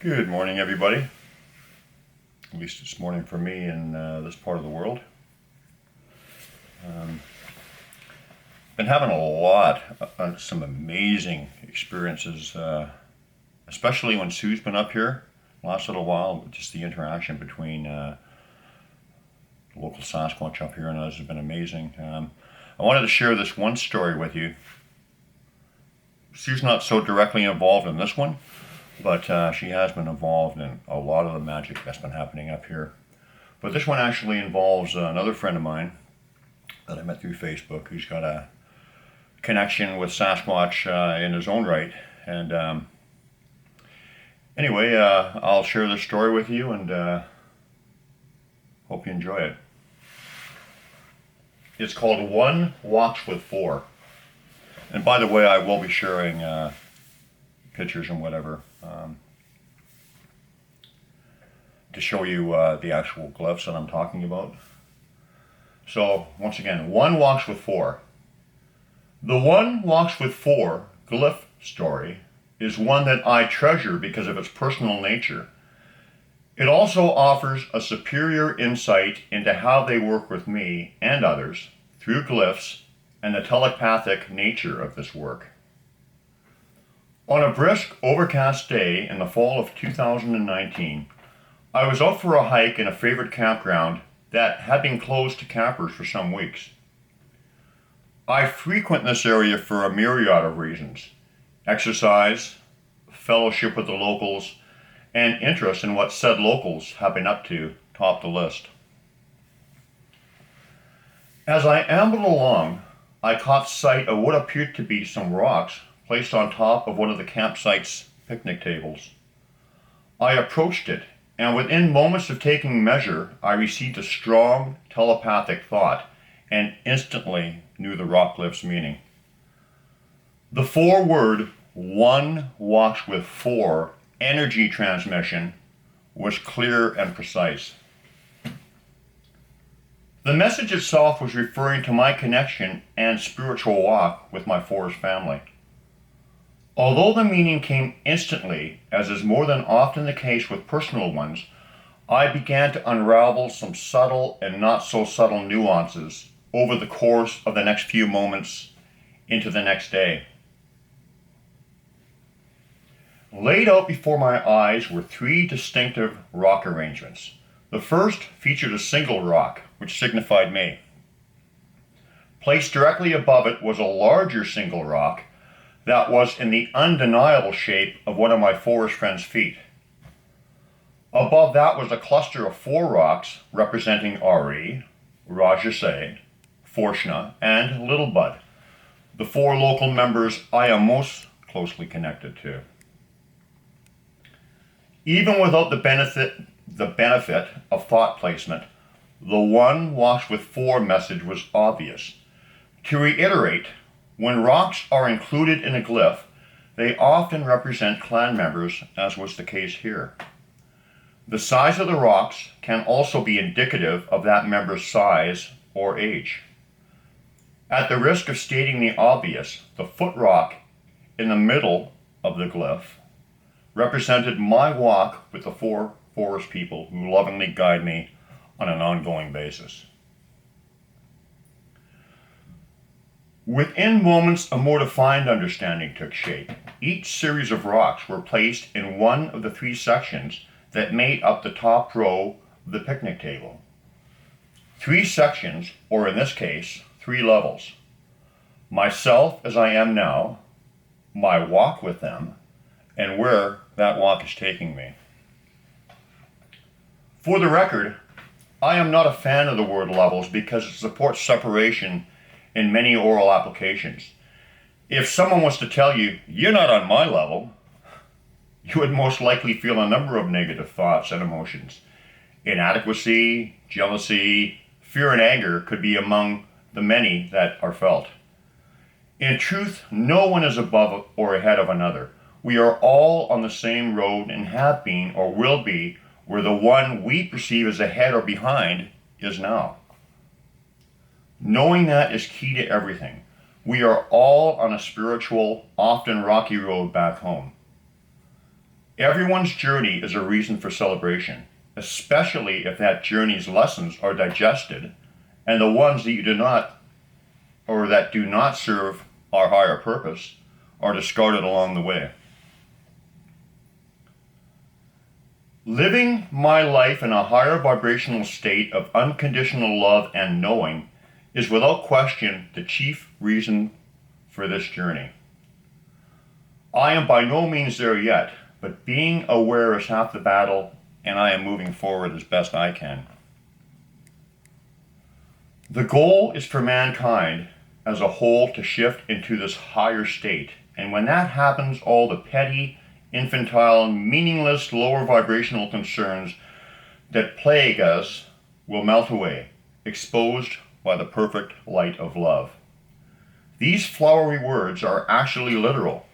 Good morning, everybody. At least it's morning for me in this part of the world. Been having a lot, some amazing experiences, especially when Sue's been up here the last little while. Just the interaction between the local Sasquatch up here and us has been amazing. I wanted to share this one story with you. Sue's not so directly involved in this one, but she has been involved in a lot of the magic that's been happening up here. But this one actually involves another friend of mine that I met through Facebook who's got a connection with Sasquatch in his own right. And anyway, I'll share this story with you and hope you enjoy it. It's called One Walks with Four. And by the way, I will be sharing pictures and whatever to show you the actual glyphs that I'm talking about. So once again, One Walks with Four. The One Walks with Four glyph story is one that I treasure because of its personal nature. It also offers a superior insight into how they work with me and others through glyphs and the telepathic nature of this work. On a brisk, overcast day in the fall of 2019, I was out for a hike in a favorite campground that had been closed to campers for some weeks. I frequent this area for a myriad of reasons: exercise, fellowship with the locals, and interest in what said locals have been up to top the list. As I ambled along, I caught sight of what appeared to be some rocks placed on top of one of the campsite's picnic tables. I approached it, and within moments of taking measure, I received a strong telepathic thought and instantly knew the rock glyph's meaning. The four-word "one walks with four" energy transmission was clear and precise. The message itself was referring to my connection and spiritual walk with my forest family. Although the meaning came instantly, as is more than often the case with personal ones, I began to unravel some subtle and not so subtle nuances over the course of the next few moments into the next day. Laid out before my eyes were three distinctive rock arrangements. The first featured a single rock, which signified me. Placed directly above it was a larger single rock that was in the undeniable shape of one of my forest friend's feet. Above that was a cluster of four rocks representing Ari, Rajase, Forshna, and Little Bud, the four local members I am most closely connected to. Even without the benefit of thought placement, the One Walks with Four message was obvious. To reiterate, when rocks are included in a glyph, they often represent clan members, as was the case here. The size of the rocks can also be indicative of that member's size or age. At the risk of stating the obvious, the foot rock in the middle of the glyph represented my walk with the four forest people who lovingly guide me on an ongoing basis. Within moments, a more defined understanding took shape. Each series of rocks were placed in one of the three sections that made up the top row of the picnic table. Three sections, or in this case, three levels. Myself as I am now, my walk with them, and where that walk is taking me. For the record, I am not a fan of the word levels because it supports separation in many oral applications. If someone was to tell you, "You're not on my level," you would most likely feel a number of negative thoughts and emotions. Inadequacy, jealousy, fear, and anger could be among the many that are felt. In truth, no one is above or ahead of another. We are all on the same road and have been or will be where the one we perceive as ahead or behind is now. Knowing that is key to everything. We are all on a spiritual, often rocky road back home. Everyone's journey is a reason for celebration, especially if that journey's lessons are digested and the ones that you do not or that do not serve our higher purpose are discarded along the way. Living my life in a higher vibrational state of unconditional love and knowing is without question the chief reason for this journey. I am by no means there yet, but being aware is half the battle, and I am moving forward as best I can. The goal is for mankind as a whole to shift into this higher state, and when that happens, all the petty, infantile, meaningless, lower vibrational concerns that plague us will melt away, exposed by the perfect light of love. These flowery words are actually literal,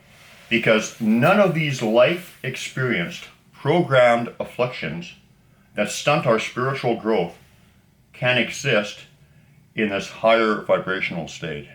because none of these life-experienced, programmed afflictions that stunt our spiritual growth can exist in this higher vibrational state.